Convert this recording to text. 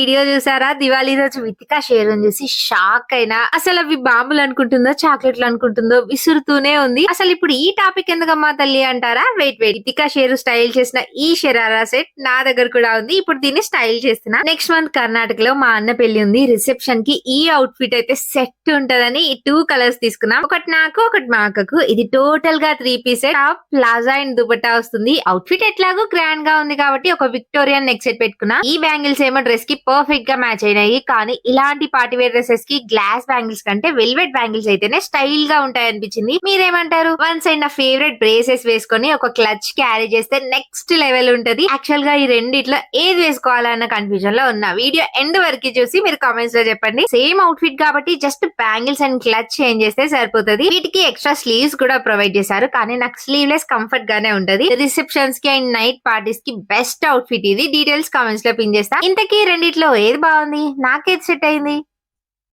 Video చూసారా? దివాళీ రోజు Vithika share చూసి షాక్ అయినా. అసలు అవి బాంబులు అనుకుంటుందో చాక్లెట్లు అనుకుంటుందో విసురుతూనే ఉంది. అసలు ఇప్పుడు ఈ టాపిక్ ఎందుకమ్మా తల్లి అంటారా? వెయిట్ వితిక షేర్ స్టైల్ చేసిన ఈ షరారా సెట్ నా దగ్గర కూడా ఉంది. ఇప్పుడు దీన్ని స్టైల్ చేస్తున్నా. నెక్స్ట్ మంత్ కర్ణాటకలో మా అన్న పెళ్లి ఉంది. రిసెప్షన్ కి ఈ అవుట్ ఫిట్ అయితే సెట్ ఉంటదని ఈ 2 కలర్స్ తీసుకున్నాం. ఒకటి నాకు, ఒకటి మా అక్కకు. ఇది టోటల్ గా 3 piece set. Top, palazzo and dupatta వస్తుంది. అవుట్ ఫిట్ ఎట్లాగో గ్రాండ్ గా ఉంది కాబట్టి ఒక విక్టోరియన్ నెక్ సెట్ పెట్టుకున్నా. ఈ బ్యాంగిల్స్ ఏమో డ్రెస్ కి పర్ఫెక్ట్ గా మ్యాచ్ అయినాయి. కానీ ఇలాంటి పార్టీ వేర్ డ్రెస్సెస్ కి గ్లాస్ బ్యాంగిల్స్ కంటే వెల్వెట్ బ్యాంగిల్స్ అయితేనే స్టైల్ గా ఉంటాయి అనిపించింది. మీరేమంటారు? వన్ సైడ్ నా ఫేవరెట్ బ్రేసెస్ వేసుకొని ఒక క్లచ్ క్యారీ చేస్తే నెక్స్ట్ లెవెల్ ఉంటది. యాక్చువల్ గా ఈ రెండిట్లో ఏది వేసుకోవాలన్న కన్ఫ్యూజన్ లో ఉన్నా. వీడియో ఎండ్ వరకు చూసి మీరు కామెంట్స్ లో చెప్పండి. సేమ్ అవుట్ ఫిట్ కాబట్టి just bangles and clutch change చేస్తే సరిపోతుంది. వీటికి ఎక్స్ట్రా స్లీవ్స్ కూడా ప్రొవైడ్ చేశారు. కానీ నాకు స్లీవ్లెస్ కంఫర్ట్ గానే ఉంటది. రిసెప్షన్స్ కి అండ్ నైట్ పార్టీస్ కి బెస్ట్ అవుట్ ఫిట్ ఇది. డీటెయిల్స్ కామెంట్స్ లో పిన్ చేస్తా. ఇంతకీ రెండిట్లో ఏది బాగుంది? నాకేది సెట్ అయింది?